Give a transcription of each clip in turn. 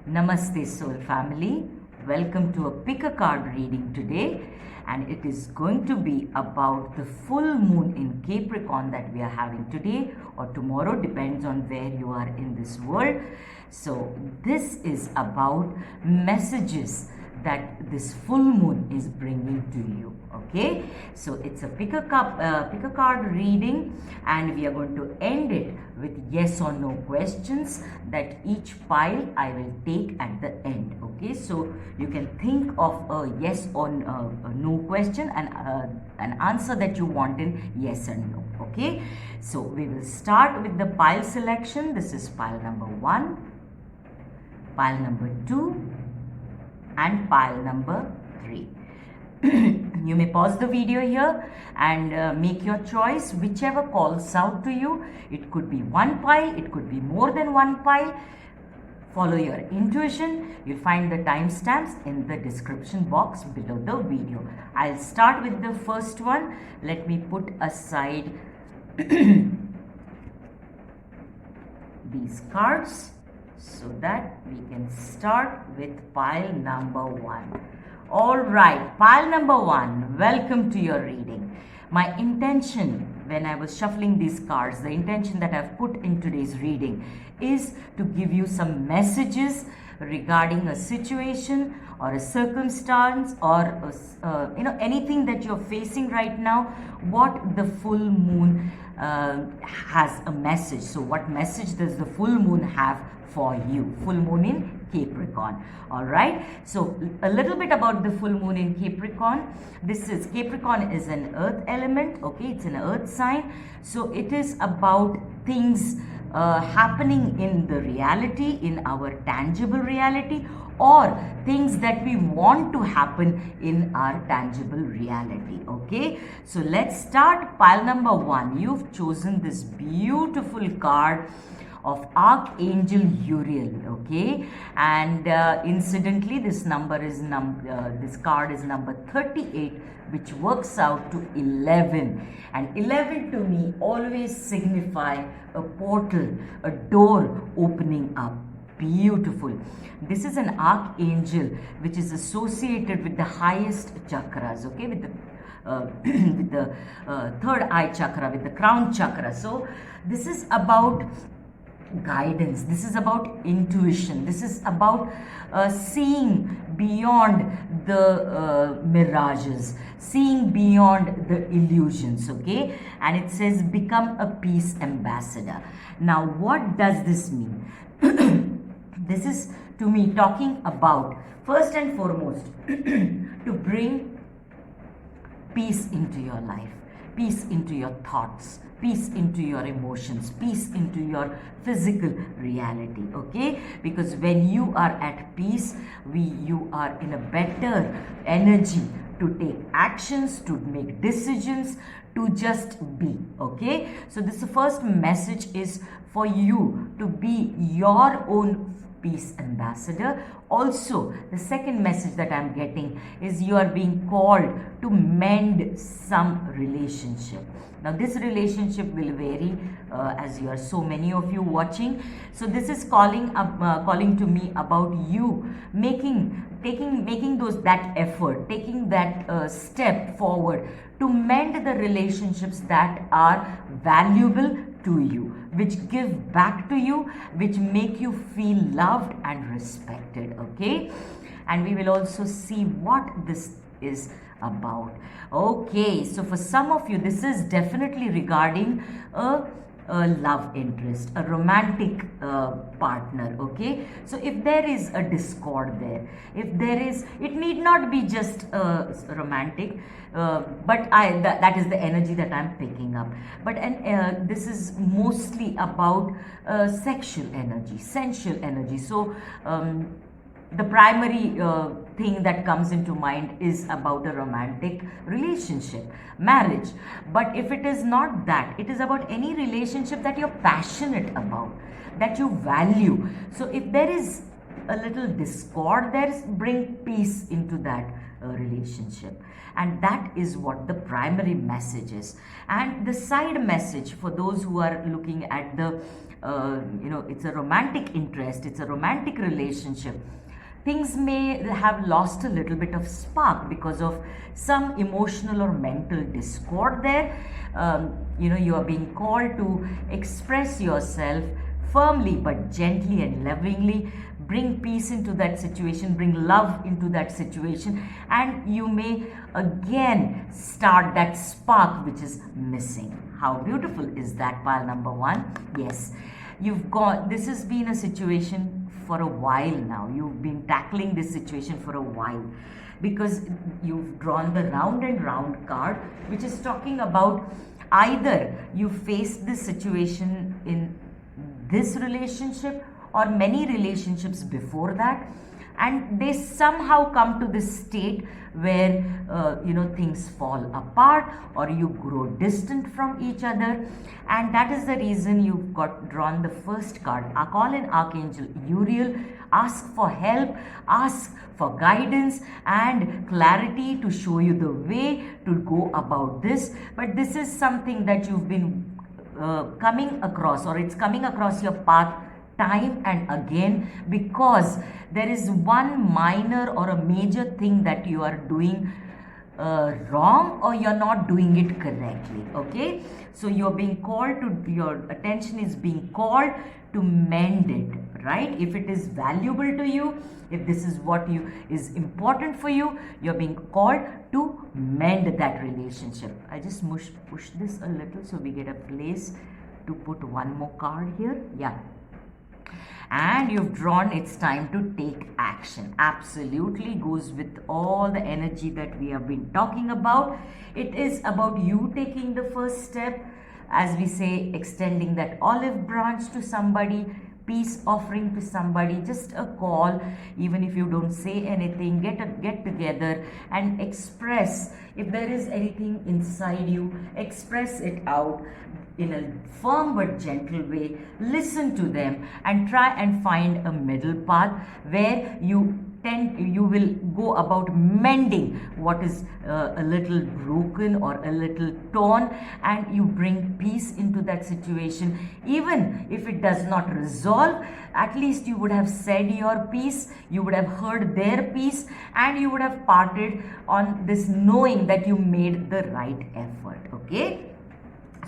Namaste Soul Family. Welcome to a pick a card reading today, and it is going to be about the full moon in Capricorn that we are having today or tomorrow, depends on where you are in this world. So this is about messages that this full moon is bringing to you. Okay, so it's a pick a card reading, and we are going to end it with yes or no questions that each pile I will take at the end. Okay, so you can think of a yes or a no question and an answer that you want in yes and no. Okay, so we will start with the pile selection. This is pile number 1, pile number 2, and pile number 3. You may pause the video here and make your choice, whichever calls out to you. It could be one pile, it could be more than one pile. Follow your intuition. You'll find the timestamps in the description box below the video. I'll start with the first one. Let me put aside these cards so that we can start with pile number 1. All right, pile number 1, welcome to your reading. My intention when I was shuffling these cards, the intention that I've put in today's reading is to give you some messages regarding a situation or a circumstance or anything that you're facing right now. What the full moon has a message. So what message does the full moon have for you? Full moon in Capricorn. All right, so a little bit about the full moon in Capricorn. Capricorn is an earth element. Okay, it's an earth sign, so it is about things happening in the reality, in our tangible reality, or things that we want to happen in our tangible reality. Okay, so let's start pile number 1. You've chosen this beautiful card of Archangel Uriel. Okay, and incidentally this this card is number 38, which works out to 11, and 11 to me always signify a portal, a door opening up. Beautiful. This is an archangel which is associated with the highest chakras. Okay, with the third eye chakra, with the crown chakra. So this is about guidance, this is about intuition, this is about seeing beyond the mirages, seeing beyond the illusions. Okay, and it says become a peace ambassador. Now what does this mean? This is to me talking about, first and foremost, to bring peace into your life, peace into your thoughts, peace into your emotions, peace into your physical reality. Okay, because when you are at peace, you are in a better energy to take actions, to make decisions, to just be. Okay, so this first message is for you to be your own peace ambassador. Also, the second message that I'm getting is you are being called to mend some relationship. Now this relationship will vary as you are so many of you watching. So this is calling to me about you making that effort, taking that step forward to mend the relationships that are valuable to you, which give back to you, which make you feel loved and respected. Okay, and we will also see what this is about. Okay, so for some of you this is definitely regarding a love interest, a romantic partner. Okay, so if there is a discord there, if there is, it need not be just romantic, but that is the energy that I'm picking up. But this is mostly about sexual energy, sensual energy. So the primary thing that comes into mind is about a romantic relationship, marriage. But if it is not that, it is about any relationship that you're passionate about, that you value. So if there is a little discord there, bring peace into that relationship. And that is what the primary message is. And the side message for those who are looking at the it's a romantic interest, it's a romantic relationship, things may have lost a little bit of spark because of some emotional or mental discord there. You are being called to express yourself firmly but gently and lovingly. Bring peace into that situation, bring love into that situation, and you may again start that spark which is missing. How beautiful is that, pile number one? Yes, this has been a situation for a while now. You've been tackling this situation for a while because you've drawn the round and round card, which is talking about either you faced this situation in this relationship or many relationships before that, and they somehow come to this state where things fall apart or you grow distant from each other, and that is the reason you've got drawn the first card. I call in Archangel Uriel, ask for help, ask for guidance and clarity to show you the way to go about this. But this is something that you've been coming across, or it's coming across your path time and again, because there is one minor or a major thing that you are doing wrong, or you're not doing it correctly. Okay, so you're being called to, your attention is being called to mend it, right? If it is valuable to you, if this is what is important for you, you're being called to mend that relationship. I just push this a little so we get a place to put one more card here. Yeah, and you've drawn, it's time to take action. Absolutely goes with all the energy that we have been talking about. It is about you taking the first step, as we say, extending that olive branch to somebody, peace offering to somebody, just a call. Even if you don't say anything, get together and express. If there is anything inside you, express it out in a firm but gentle way. Listen to them and try and find a middle path where you will go about mending what is a little broken or a little torn, and you bring peace into that situation. Even if it does not resolve, at least you would have said your piece, you would have heard their piece, and you would have parted on this knowing that you made the right effort. Okay,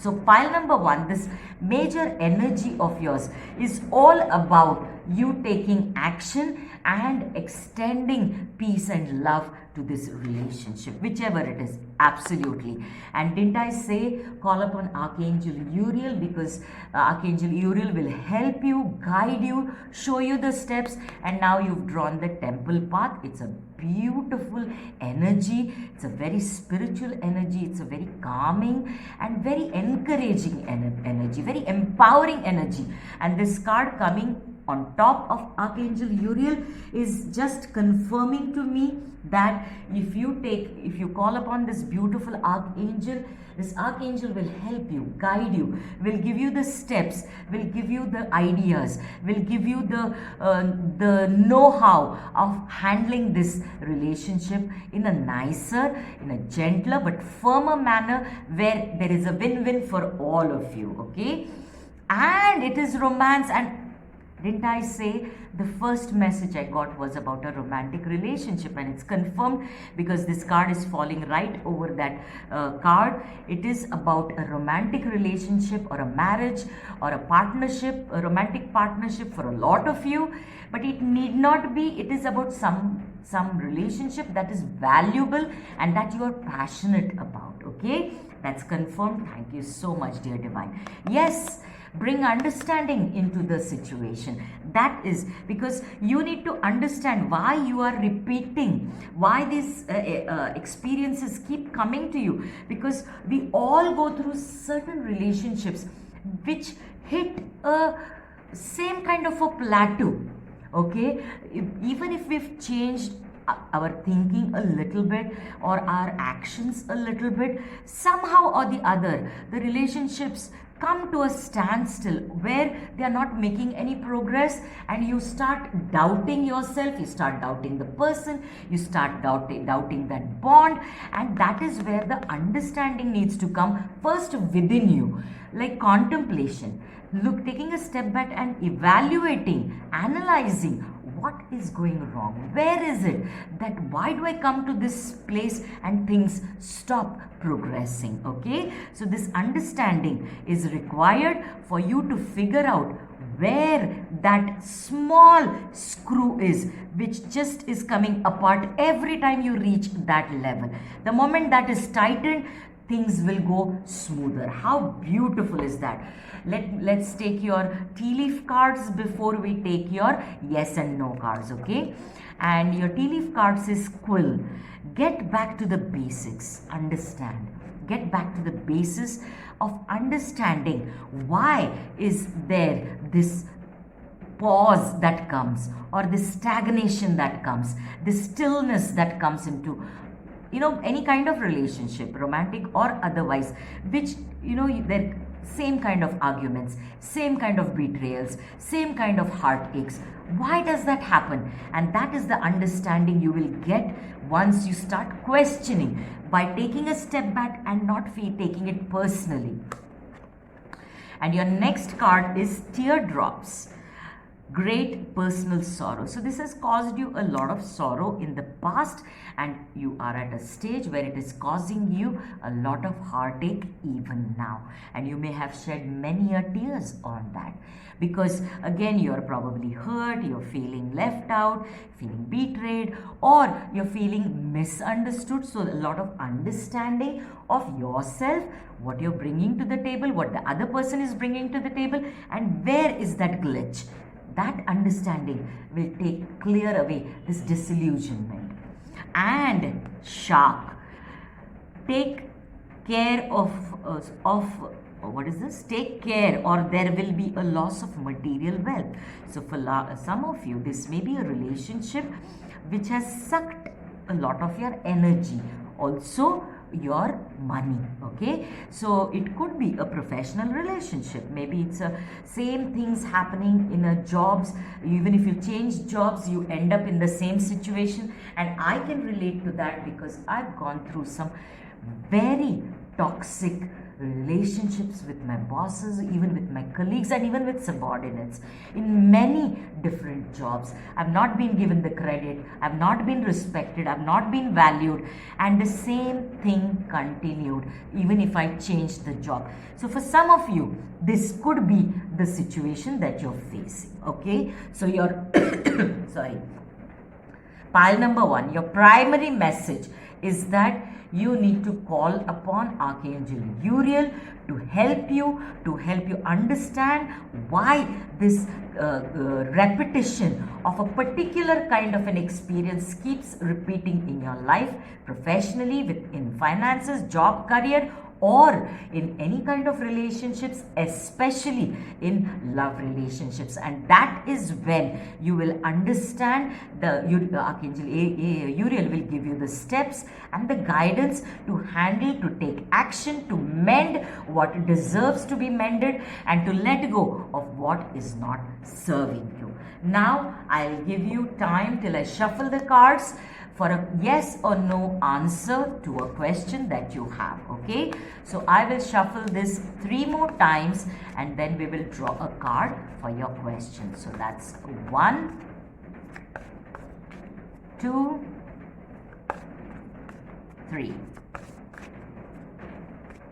so pile number one, this major energy of yours is all about you taking action and extending peace and love to this relationship, whichever it is. Absolutely. And didn't I say call upon Archangel Uriel, because Archangel Uriel will help you, guide you, show you the steps. And now you've drawn the temple path. It's a beautiful energy. It's a very spiritual energy. It's a very calming and very encouraging energy, very empowering energy. And this card coming on top of Archangel Uriel is just confirming to me that if you call upon this beautiful archangel, this archangel will help you, guide you, will give you the steps, will give you the ideas, will give you the know-how of handling this relationship in a nicer, in a gentler but firmer manner, where there is a win-win for all of you. Okay, and it is romance. And didn't I say the first message I got was about a romantic relationship, and it's confirmed because this card is falling right over that card. It is about a romantic relationship or a marriage or a partnership, a romantic partnership for a lot of you, but it need not be. It is about some relationship that is valuable and that you are passionate about. Okay, that's confirmed. Thank you so much, dear divine. Yes, bring understanding into the situation. That is because you need to understand why you are repeating, why these experiences keep coming to you, because we all go through certain relationships which hit a same kind of a plateau. Okay, even if we've changed our thinking a little bit or our actions a little bit, somehow or the other the relationships come to a standstill where they are not making any progress, and you start doubting yourself, you start doubting the person, you start doubting that bond, and that is where the understanding needs to come first within you, like contemplation. Look, taking a step back and evaluating, analyzing what is going wrong, where is it that, why do I come to this place and things stop progressing. Okay, so this understanding is required for you to figure out where that small screw is, which just is coming apart every time you reach that level. The moment that is tightened, things will go smoother. How beautiful is that? Let's take your tea leaf cards before we take your yes and no cards, okay? And your tea leaf cards is quill. Get back to the basics. Understand. Get back to the basis of understanding. Why is there this pause that comes, or this stagnation that comes, this stillness that comes into any kind of relationship, romantic or otherwise, which they're same kind of arguments, same kind of betrayals, same kind of heartaches. Why does that happen? And that is the understanding you will get once you start questioning, by taking a step back and not taking it personally. And your next card is teardrops. Great personal sorrow. So this has caused you a lot of sorrow in the past, and you are at a stage where it is causing you a lot of heartache even now, and you may have shed many a tears on that, because again you're probably hurt, you're feeling left out, feeling betrayed, or you're feeling misunderstood. So a lot of understanding of yourself, what you're bringing to the table, what the other person is bringing to the table, and where is that glitch. That understanding will clear away this disillusionment. And shark, take care of what is this? Take care, or there will be a loss of material wealth. So for some of you, this may be a relationship which has sucked a lot of your energy, also your money. Okay, so it could be a professional relationship, maybe it's a same things happening in a jobs. Even if you change jobs, you end up in the same situation, and I can relate to that because I've gone through some very toxic relationships with my bosses, even with my colleagues, and even with subordinates in many different jobs. I've not been given the credit, I've not been respected, I've not been valued, and the same thing continued even if I changed the job. So for some of you, this could be the situation that you're facing. Okay, so your sorry, pile number 1, your primary message is that you need to call upon Archangel Uriel to help you understand why this repetition of a particular kind of an experience keeps repeating in your life, professionally, in finances, job, career, or in any kind of relationships, especially in love relationships. And that is when you will understand the Archangel Uriel will give you the steps and the guidance to handle, to take action, to mend what deserves to be mended, and to let go of what is not serving you. Now I'll give you time till I shuffle the cards for a yes or no answer to a question that you have. Okay, so I will shuffle this 3 more times, and then we will draw a card for your question. So that's 1, 2, 3.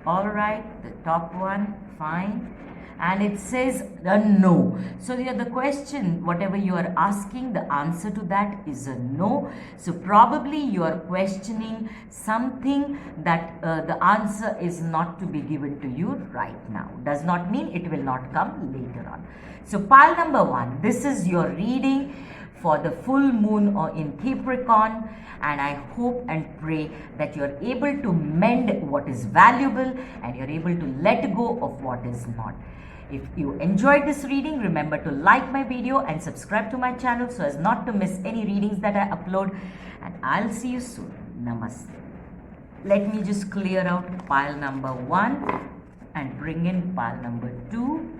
All right, the top one, fine. And it says a no. So the question, whatever you are asking, the answer to that is a no. So probably you are questioning something that the answer is not to be given to you right now. Does not mean it will not come later on. So pile number 1, this is your reading for the full moon or in Capricorn, and I hope and pray that you are able to mend what is valuable and you are able to let go of what is not. If you enjoyed this reading, remember to like my video and subscribe to my channel so as not to miss any readings that I upload, and I'll see you soon. Namaste. Let me just clear out pile number 1 and bring in pile number 2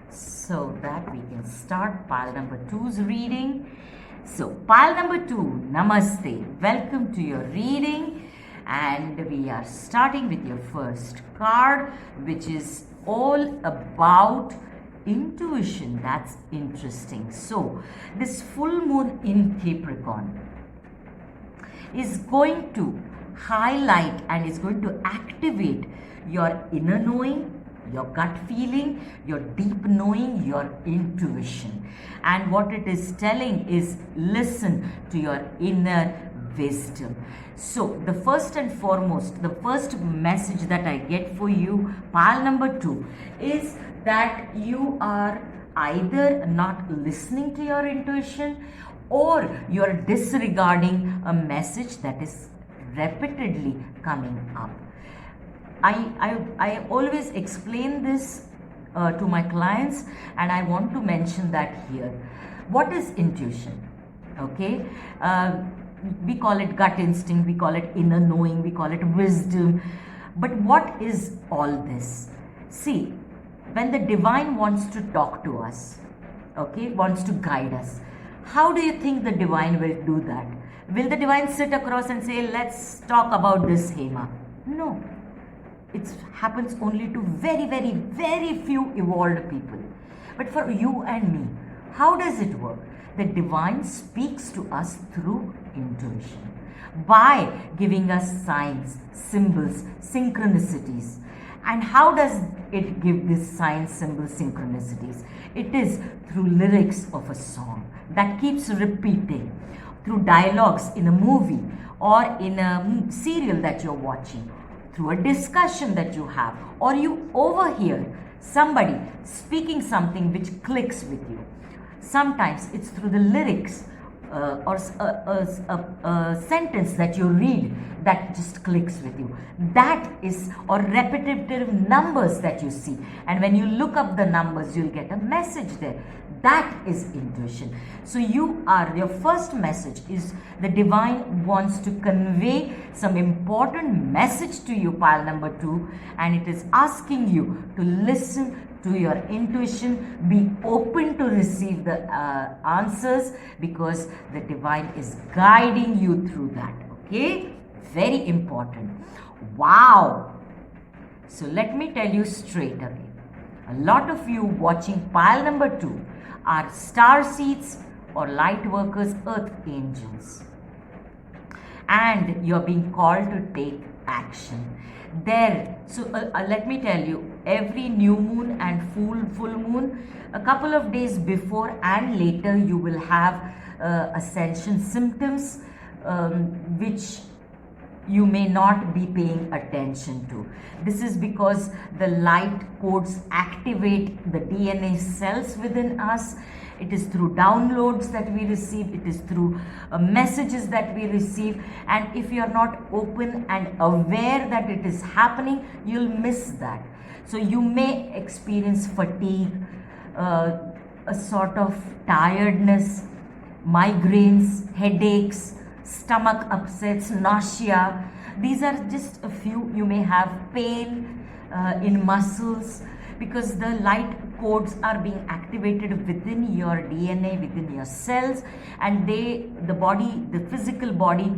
so that we can start pile number 2's reading. So pile number 2, Namaste, welcome to your reading, and we are starting with your first card, which is all about intuition. That's interesting. So this full moon in Capricorn is going to highlight and is going to activate your inner knowing, your gut feeling, your deep knowing, your intuition. And what it is telling is listen to your inner wisdom. So the first and foremost, the first message that I get for you, pile number 2, is that you are either not listening to your intuition or you are disregarding a message that is repeatedly coming up. I always explain this to my clients, and I want to mention that here. What is intuition? Okay, we call it gut instinct, we call it inner knowing, we call it wisdom. But what is all this? See, when the divine wants to talk to us, okay, wants to guide us, how do you think the divine will do that? Will the divine sit across and say, let's talk about this, Hema? No. It happens only to very, very, very few evolved people. But for you and me, how does it work? The divine speaks to us through intuition by giving us signs, symbols, synchronicities. And how does it give these signs, symbols, synchronicities? It is through lyrics of a song that keeps repeating, through dialogues in a movie or in a serial that you're watching, through a discussion that you have, or you overhear somebody speaking something which clicks with you. Sometimes it's through the lyrics or a sentence that you read that just clicks with you. That is, or repetitive numbers that you see. And when you look up the numbers, you'll get a message there. That is intuition. So your first message is the divine wants to convey some important message to you, pile number 2, and it is asking you to listen to your intuition, be open to receive the answers, because the divine is guiding you through that. Okay, very important. Wow. So let me tell you straight away, a lot of you watching pile number 2 are star seeds or light workers, earth angels, and you're being called to take action there. So let me tell you, every new moon and full moon, a couple of days before and later, you will have ascension symptoms which you may not be paying attention to. This is because the light codes activate the DNA cells within us. It is through downloads that we receive, it is through messages that we receive, and if you are not open and aware that it is happening, you'll miss that. So you may experience fatigue, a sort of tiredness, migraines, headaches, stomach upsets, nausea. These are just a few. You may have pain in muscles, because the light codes are being activated within your DNA, within your cells, and the physical body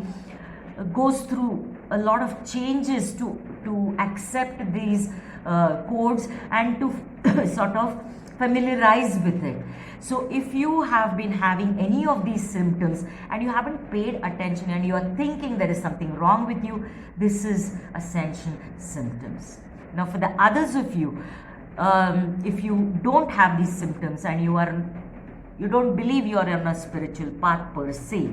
goes through a lot of changes to accept these codes and to sort of familiarize with it. So if you have been having any of these symptoms and you haven't paid attention and you are thinking there is something wrong with you, this is ascension symptoms. Now for the others of you, if you don't have these symptoms and you don't believe you are on a spiritual path per se,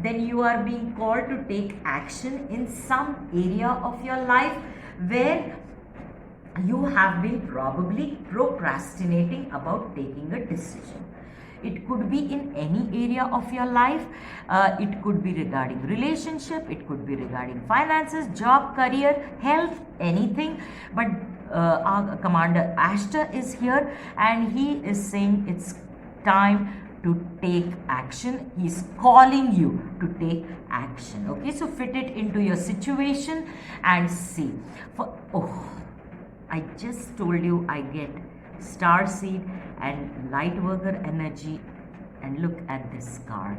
then you are being called to take action in some area of your life where you have been probably procrastinating about taking a decision. It could be in any area of your life. It could be regarding relationship, it could be regarding finances, job, career, health, anything. But our Commander Ashtar is here and he is saying it's time to take action. He is calling you to take action. Okay, so fit it into your situation and see. I just told you I get star seed and light worker energy, and look at this card.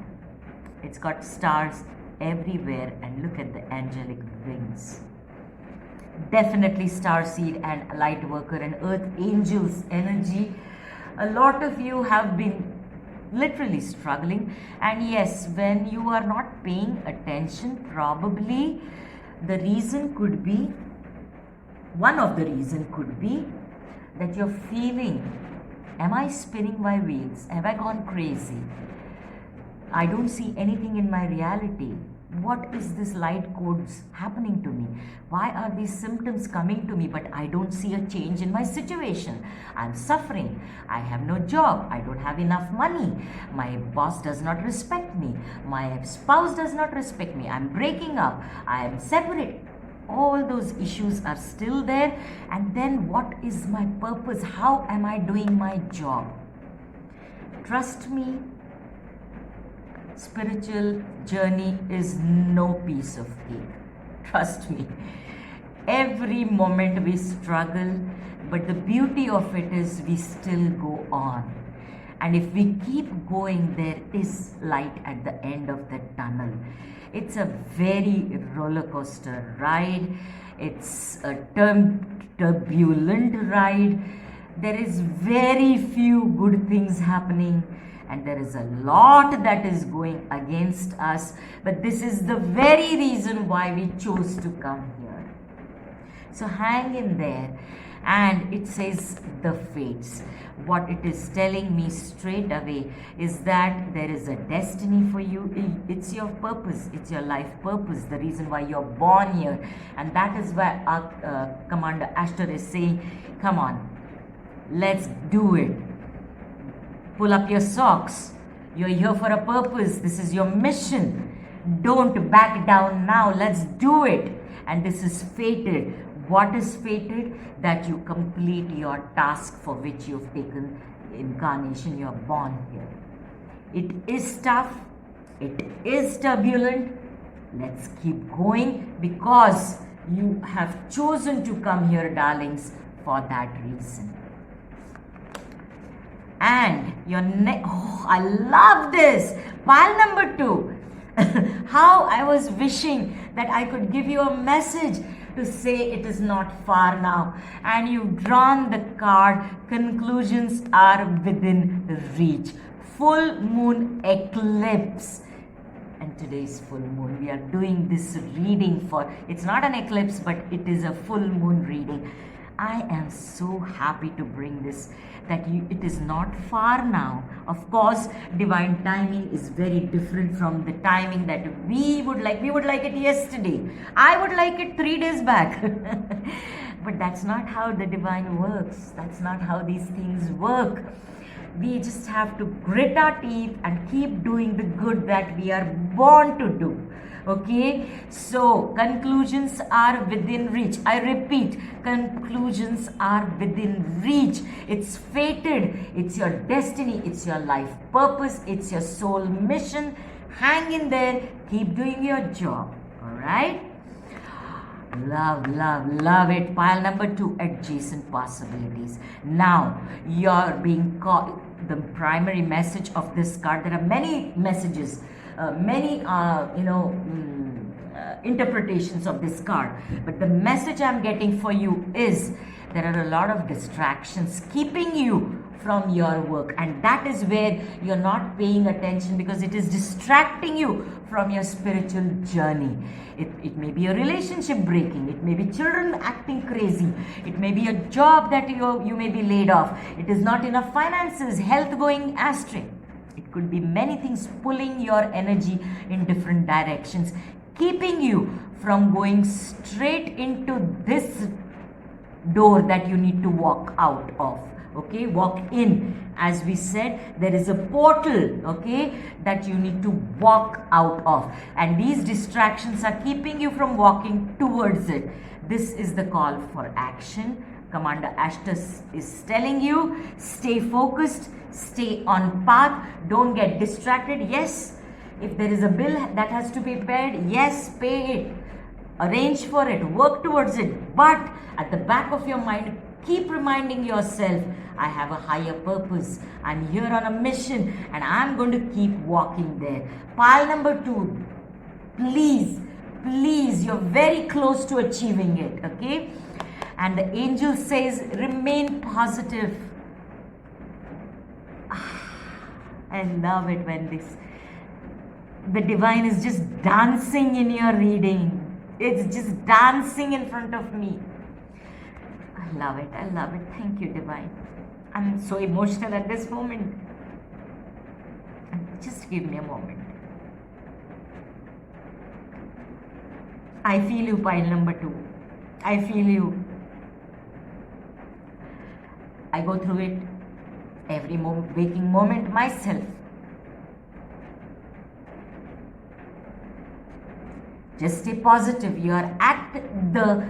It's got stars everywhere, and look at the angelic wings. Definitely star seed and light worker and earth angels energy. A lot of you have been literally struggling, and yes, when you are not paying attention, probably the reason could be, one of the reason could be that you're feeling, am I spinning my wheels? Have I gone crazy? I don't see anything in my reality. What is this light codes happening to me? Why are these symptoms coming to me, but I don't see a change in my situation? I'm suffering. I have no job. I don't have enough money. My boss does not respect me. My spouse does not respect me. I'm breaking up. I am separate. All those issues are still there. And then what is my purpose? How am I doing my job? Trust me, spiritual journey is no piece of cake. Trust me. Every moment we struggle, but the beauty of it is we still go on. And if we keep going, there is light at the end of the tunnel. It's a very roller coaster ride. It's a turbulent ride. There is very few good things happening, and there is a lot that is going against us. But this is the very reason why we chose to come here. So hang in there. And it says the fates. What it is telling me straight away is that there is a destiny for you. It's your purpose. It's your life purpose. The reason why you're born here. And that is why our Commander Ashtar is saying, come on, let's do it. Pull up your socks. You're here for a purpose. This is your mission. Don't back down now. Let's do it. And this is fated. What is fated? That you complete your task for which you've taken incarnation. You're born here. It is tough. It is turbulent. Let's keep going because you have chosen to come here, darlings, for that reason. And your oh, I love this. Pile number 2. How I was wishing that I could give you a message to say it is not far now. And you've drawn the card, conclusions are within reach. Full moon eclipse. And today's full moon. We are doing this reading for, it's not an eclipse, but it is a full moon reading. I am so happy to bring this, that it is not far now. Of course, divine timing is very different from the timing that we would like. We would like it yesterday. I would like it 3 days back. But that's not how the divine works. That's not how these things work. We just have to grit our teeth and keep doing the good that we are born to do. Okay, so conclusions are within reach. I repeat, conclusions are within reach. It's fated. It's your destiny. It's your life purpose. It's your soul mission. Hang in there. Keep doing your job. All right. Love, love, love it. Pile number 2, adjacent possibilities. Now, you're being called, the primary message of this card. There are many messages, interpretations of this card. But the message I'm getting for you is there are a lot of distractions keeping you from your work, and that is where you're not paying attention because it is distracting you from your spiritual journey. It may be a relationship breaking, it may be children acting crazy, it may be a job that you may be laid off, it is not enough finances, health going astray. It could be many things pulling your energy in different directions, keeping you from going straight into this door that you need to walk out of. Okay, walk in. As we said, there is a portal, okay, that you need to walk out of. And these distractions are keeping you from walking towards it. This is the call for action. Commander Ashtar is telling you, stay focused, stay on path, don't get distracted. Yes, if there is a bill that has to be paid, yes, pay it. arrange for it, work towards it, but at the back of your mind, keep reminding yourself, I have a higher purpose. I'm here on a mission and I'm going to keep walking there. Pile number 2, please, you're very close to achieving it, okay? And the angel says, remain positive. I love it when the divine is just dancing in your reading. It's just dancing in front of me. I love it. Thank you, divine. I'm so emotional at this moment. Just give me a moment. I feel you, pile number 2. I feel you. I go through it every waking moment myself. Just stay positive. You are at the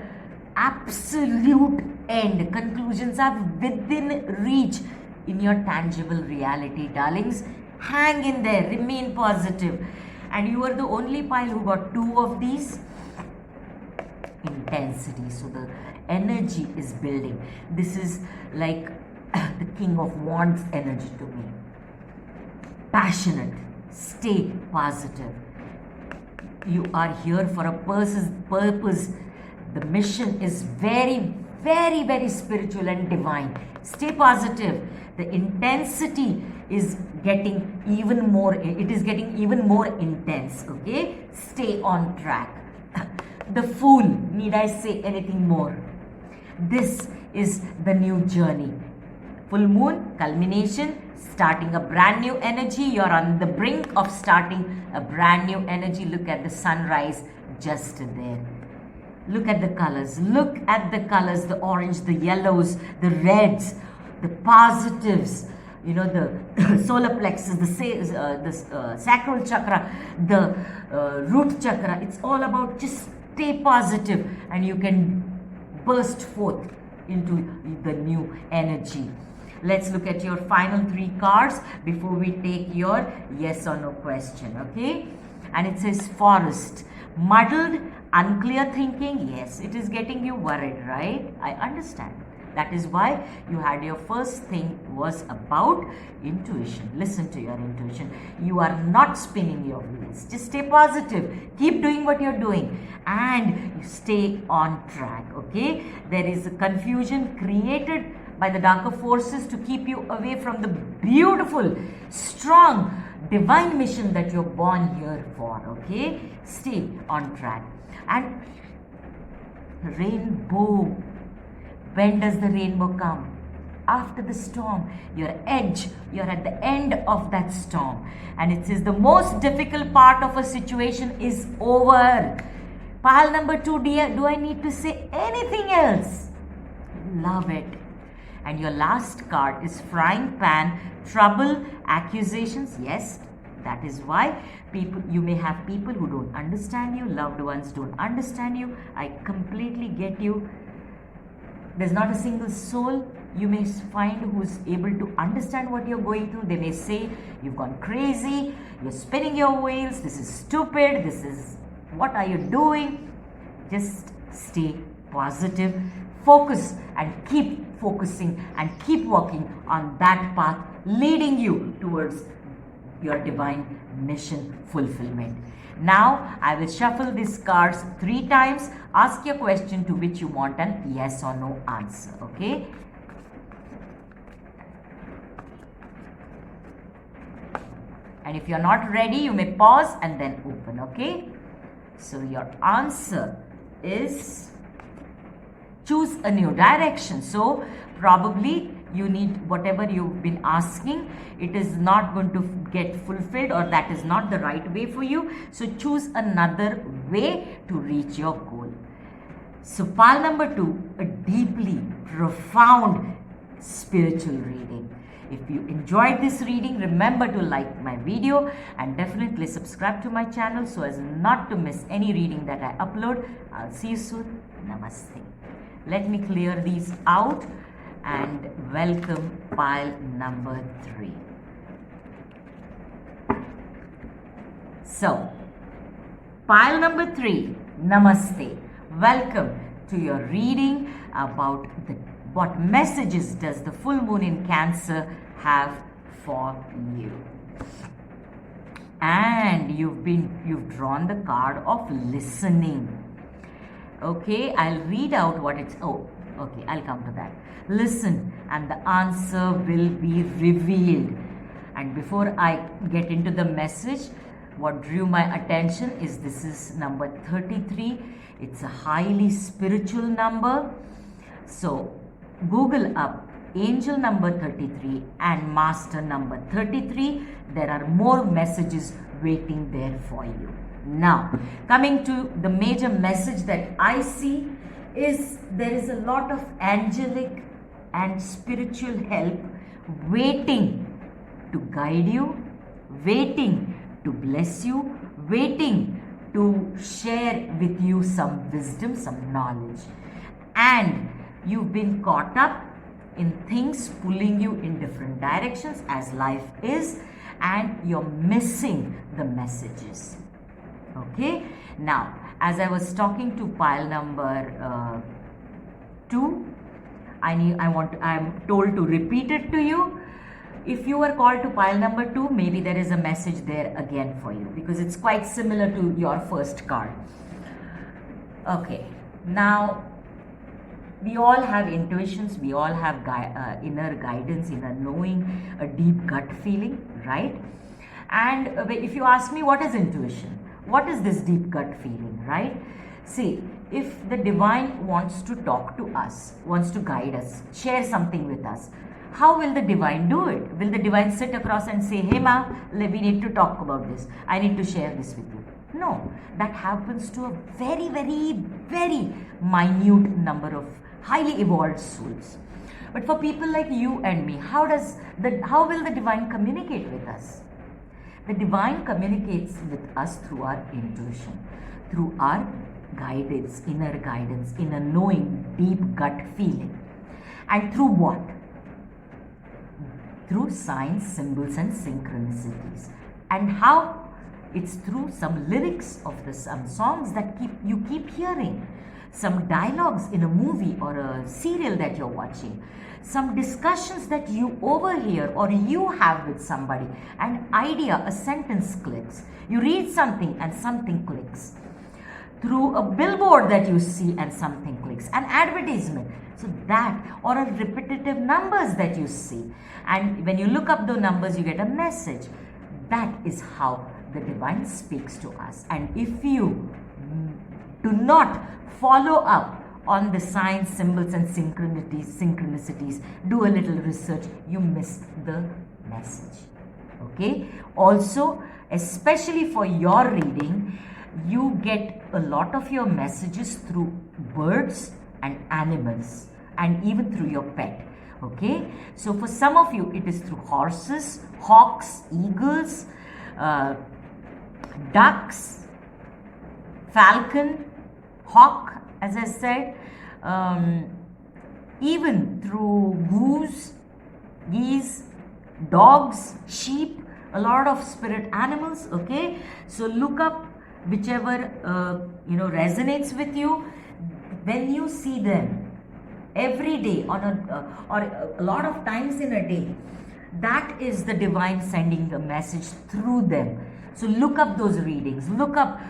absolute end. Conclusions are within reach in your tangible reality, darlings. Hang in there. Remain positive. And you are the only pile who got 2 of these. Intensity. So the energy is building. This is like the King of Wands energy to me. Passionate. Stay positive. You are here for a purpose. The mission is very, very, very spiritual and divine. Stay positive. The intensity is getting even more, it is getting even more intense, okay? Stay on track. The Fool, need I say anything more? This is the new journey. Full moon, culmination, starting a brand new energy. You're on the brink of starting a brand new energy. Look at the sunrise just there. Look at the colors. Look at the colors, the orange, the yellows, the reds, the positives, you know, the solar plexus, the sacral chakra, the root chakra. It's all about just stay positive and you can burst forth into the new energy. Let's look at your final 3 cards before we take your yes or no question, okay? And it says forest. Muddled, unclear thinking. Yes, it is getting you worried, right? I understand. That is why you had your first thing was about intuition. Listen to your intuition. You are not spinning your wheels. Just stay positive. Keep doing what you're doing and you stay on track, okay? There is a confusion created by the darker forces to keep you away from the beautiful, strong, divine mission that you're born here for, okay? Stay on track. And rainbow. When does the rainbow come? After the storm. You're at the end of that storm. And it says the most difficult part of a situation is over. Pile number 2, dear, do I need to say anything else? Love it. And your last card is frying pan, trouble, accusations. Yes, that is why you may have people who don't understand you, loved ones don't understand you. I completely get you. There's not a single soul you may find who's able to understand what you're going through. They may say, you've gone crazy, you're spinning your wheels, this is stupid, what are you doing? Just stay positive, focus and keep focusing and keep working on that path leading you towards your divine mission fulfillment. Now, I will shuffle these cards 3 times. Ask your question to which you want an yes or no answer, okay? And if you're not ready, you may pause and then open, okay? So your answer is choose a new direction. So probably you need whatever you've been asking, it is not going to get fulfilled or that is not the right way for you. So choose another way to reach your goal. So pile number 2, a deeply profound spiritual reading. If you enjoyed this reading, remember to like my video and definitely subscribe to my channel so as not to miss any reading that I upload. I'll see you soon. Namaste. Let me clear these out and welcome pile number 3. So, pile number 3. Namaste. Welcome to your reading about what messages does the full moon in Cancer have for you. And you've drawn the card of listening. Okay, I'll read out what it's. Oh, okay, I'll come to that. Listen, and the answer will be revealed. And before I get into the message, what drew my attention is this is number 33. It's a highly spiritual number. So Google up angel number 33 and master number 33. There are more messages waiting there for you. Now, coming to the major message that I see is there is a lot of angelic and spiritual help waiting to guide you, waiting to bless you, waiting to share with you some wisdom, some knowledge. And you've been caught up in things pulling you in different directions as life is, and you're missing the messages. Okay, now as I was talking to pile number 2, I'm told to repeat it to you. If you were called to pile number 2, maybe there is a message there again for you because it's quite similar to your first card. Okay, now we all have intuitions, we all have inner guidance, inner knowing, a deep gut feeling, right? And if you ask me what is intuition, what is this deep gut feeling, right? See, if the divine wants to talk to us, wants to guide us, share something with us, how will the divine do it? Will the divine sit across and say, Hema, we need to talk about this. I need to share this with you. No, that happens to a very, very, very minute number of highly evolved souls. But for people like you and me, how will the divine communicate with us? The divine communicates with us through our intuition, through our guidance, inner knowing, deep gut feeling. And through what? Through signs, symbols and synchronicities. And how? It's through some lyrics of some songs that you keep hearing, some dialogues in a movie or a serial that you're watching, some discussions that you overhear or you have with somebody, an idea, a sentence clicks. You read something and something clicks. Through a billboard that you see and something clicks, an advertisement, so that, or a repetitive numbers that you see, and when you look up those numbers you get a message. That is how the divine speaks to us. And if you do not follow up on the signs, symbols and synchronicities, do a little research, you miss the message. Okay, also especially for your reading, you get a lot of your messages through birds and animals and even through your pet. Okay, so for some of you it is through horses, hawks, eagles, ducks, falcon, hawk, as I said, even through geese, dogs, sheep, a lot of spirit animals. Okay, so look up whichever resonates with you. When you see them every day or a lot of times in a day, that is the divine sending a message through them. So look up those readings, look up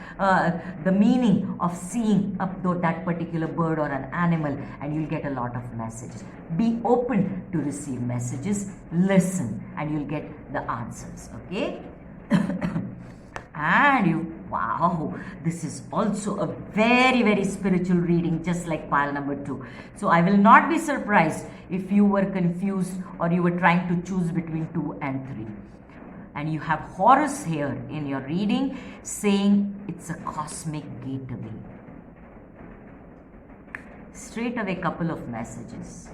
the meaning of seeing up that particular bird or an animal, and you'll get a lot of messages. Be open to receive messages, listen, and you'll get the answers. Okay. And wow, this is also a very, very spiritual reading, just like pile number 2. So I will not be surprised if you were confused or you were trying to choose between 2 and 3. And you have Horus here in your reading saying it's a cosmic gateway. Straight away, couple of messages.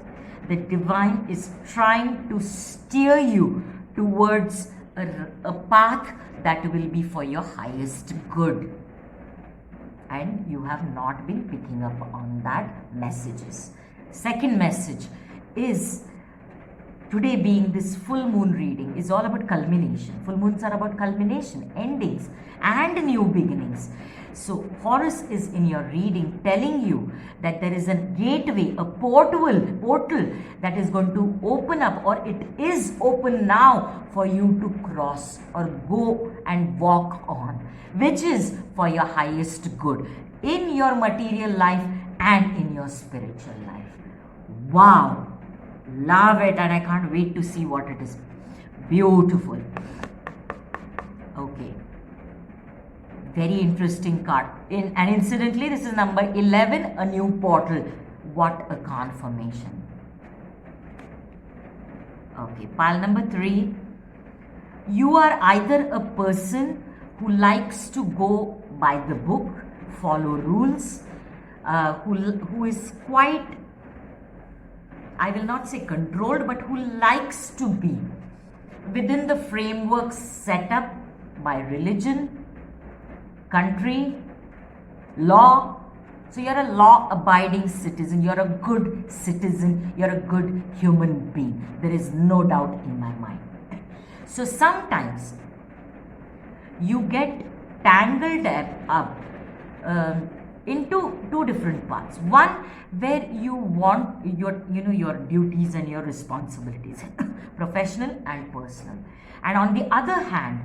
The divine is trying to steer you towards a path that will be for your highest good, and you have not been picking up on that messages. Second message is Today being this full moon reading is all about culmination. Full moons are about culmination, endings and new beginnings. So Horus is in your reading telling you that there is a gateway, a portal that is going to open up, or it is open now for you to cross or go and walk on, which is for your highest good in your material life and in your spiritual life. Wow! Love it, and I can't wait to see what it is. Beautiful. Okay. Very interesting card. And incidentally, this is number 11, a new portal. What a confirmation. Okay, pile number 3. You are either a person who likes to go by the book, follow rules, who is quite, I will not say controlled, but who likes to be within the framework set up by religion, country, law. So you're a law-abiding citizen, you're a good citizen, you're a good human being. There is no doubt in my mind. So sometimes you get tangled up into two different parts. One where you want your duties and your responsibilities, professional and personal. And on the other hand,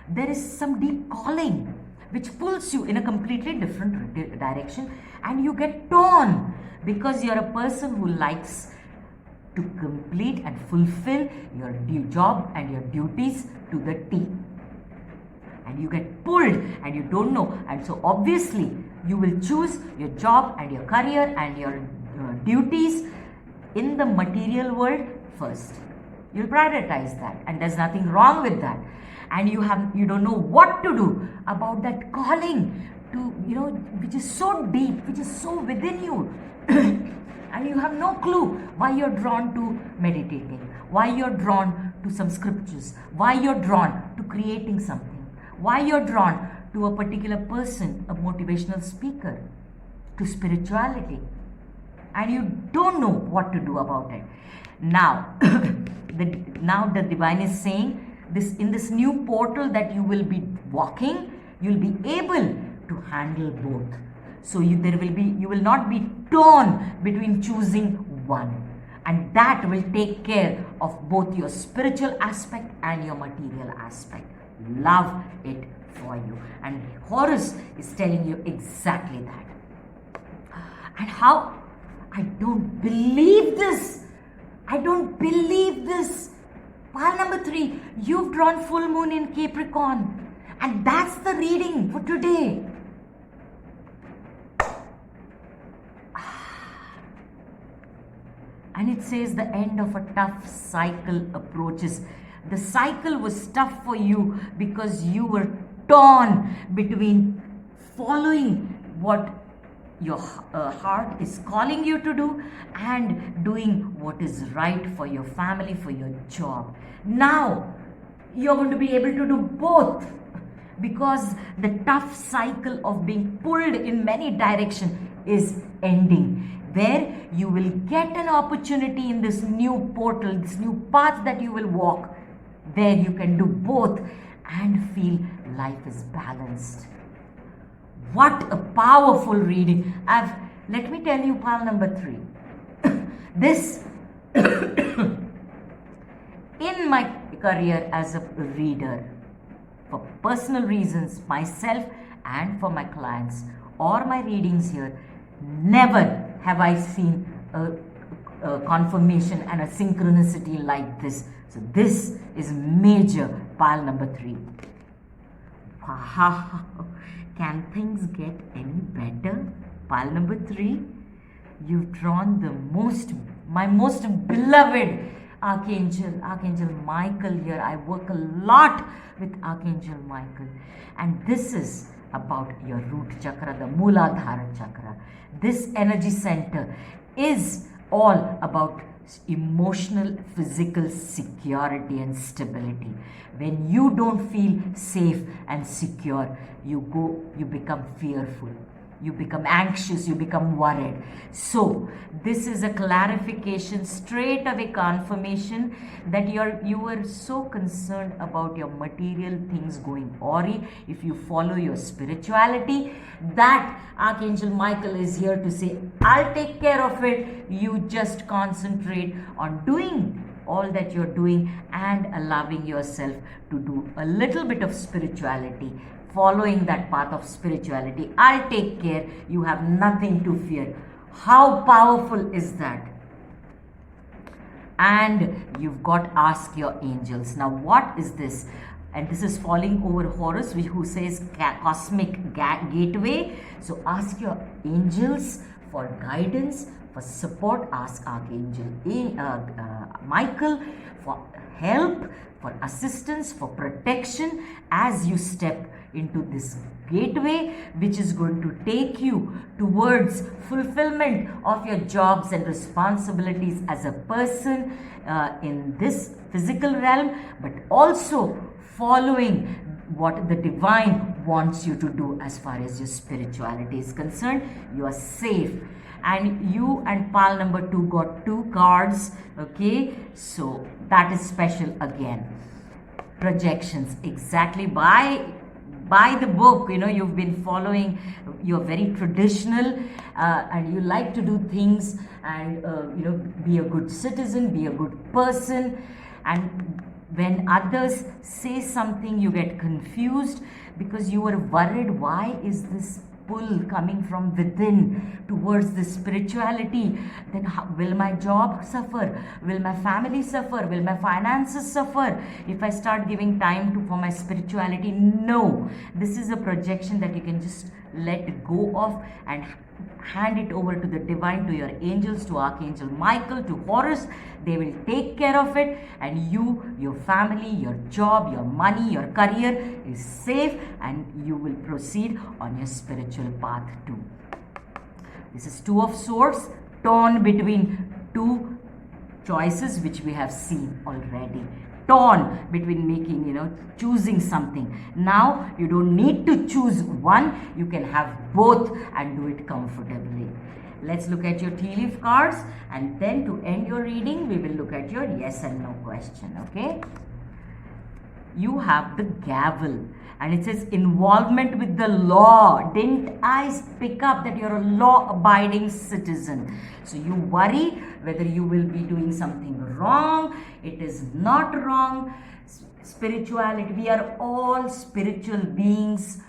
there is some deep calling which pulls you in a completely different direction, and you get torn because you're a person who likes to complete and fulfill your job and your duties to the T. And you get pulled and you don't know, and so obviously you will choose your job and your career and your duties in the material world first. You'll prioritize that, and there's nothing wrong with that. And you don't know what to do about that calling to, which is so deep, which is so within you. And you have no clue why you're drawn to meditating, why you're drawn to some scriptures, why you're drawn to creating something, why you're drawn to a particular person, a motivational speaker, to spirituality. And you don't know what to do about it. Now, the divine is saying, in this new portal that you will be walking, you'll be able to handle both. So you will not be torn between choosing one, and that will take care of both your spiritual aspect and your material aspect. Love it for you, and Horus is telling you exactly that. And how? I don't believe this. Pile number 3, you've drawn full moon in Capricorn, and that's the reading for today. And it says the end of a tough cycle approaches. The cycle was tough for you because you were torn between following what your heart is calling you to do and doing what is right for your family, for your job. Now you're going to be able to do both, because the tough cycle of being pulled in many directions is ending, where you will get an opportunity in this new portal, this new path that you will walk, where you can do both and feel life is balanced. What a powerful reading. Let me tell you pile number 3. This, in my career as a reader, for personal reasons, myself and for my clients or my readings here, never have I seen a confirmation and a synchronicity like this. So this is major, pile number 3. Wow. Can things get any better? Pile number 3, you've drawn my most beloved Archangel Michael here. I work a lot with Archangel Michael, and this is about your root chakra, the Mooladhara chakra. This energy center is all about emotional, physical security and stability. When you don't feel safe and secure, you become fearful. you become anxious, you become worried. So this is a clarification, straight away confirmation that you were so concerned about your material things going awry. If you follow your spirituality, that Archangel Michael is here to say, I'll take care of it. You just concentrate on doing all that you're doing and allowing yourself to do a little bit of spirituality, following that path of spirituality. I'll take care. You have nothing to fear. How powerful is that? And you've got ask your angels. Now what is this? And this is falling over Horus, who says cosmic gateway. So ask your angels for guidance, for support. Ask Archangel Michael for help, for assistance, for protection as you step into this gateway, which is going to take you towards fulfillment of your jobs and responsibilities as a person in this physical realm, but also following what the divine wants you to do as far as your spirituality is concerned. You are safe. And you and pile number 2 got 2 cards. Okay, so that is special again. Projections, exactly by the book. You know, you've been following, you're very traditional and you like to do things and be a good citizen, be a good person. And when others say something, you get confused because you are worried, why is this pull coming from within towards this spirituality? Then will my job suffer? Will my family suffer? Will my finances suffer if I start giving time for my spirituality? No, this is a projection that you can just let go of and hand it over to the divine, to your angels, to Archangel Michael, to Horus. They will take care of it, and you, your family, your job, your money, your career is safe, and you will proceed on your spiritual path too. This is 2 of Swords, torn between 2 choices which we have seen already. Torn between making, choosing something. Now you don't need to choose one, you can have both and do it comfortably. Let's look at your tea leaf cards, and then to end your reading we will look at your yes and no question. Okay, you have the gavel and it says involvement with the law. Didn't I pick up that you're a law-abiding citizen? So you worry whether you will be doing something wrong. It is not wrong. Spirituality, we are all spiritual beings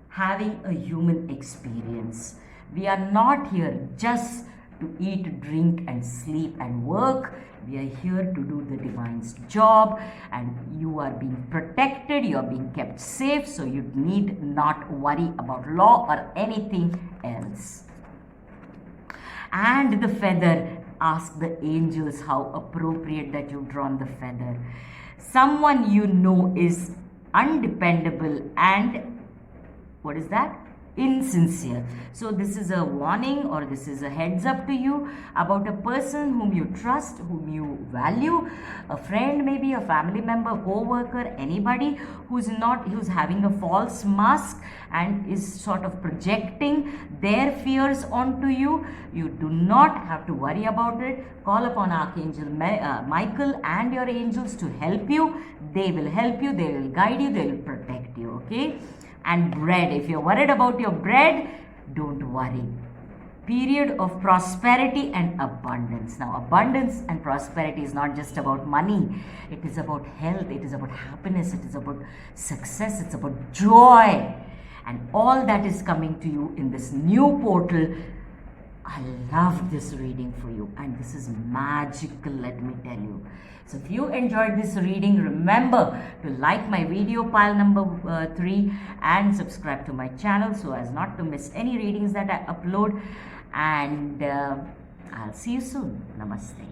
having a human experience. We are not here just to eat, drink and sleep and work. We are here to do the divine's job, and you are being protected, you are being kept safe, so you need not worry about law or anything else. And the feather, ask the angels how appropriate that you've drawn the feather. Someone you know is undependable and what is that? Insincere. So this is a warning, or this is a heads up to you about a person whom you trust, whom you value, a friend, maybe a family member, co-worker, anybody who's having a false mask and is sort of projecting their fears onto you. You do not have to worry about it. Call upon Archangel Michael and your angels to help you. They will help you, they will guide you, they will protect you. Okay. And bread, if you're worried about your bread, don't worry. Period of prosperity and abundance. Now, abundance and prosperity is not just about money. It is about health, it is about happiness, it is about success, it's about joy. And all that is coming to you in this new portal. I love this reading for you, and this is magical, let me tell you. So if you enjoyed this reading, remember to like my video pile number 3 and subscribe to my channel so as not to miss any readings that I upload. And I'll see you soon. Namaste.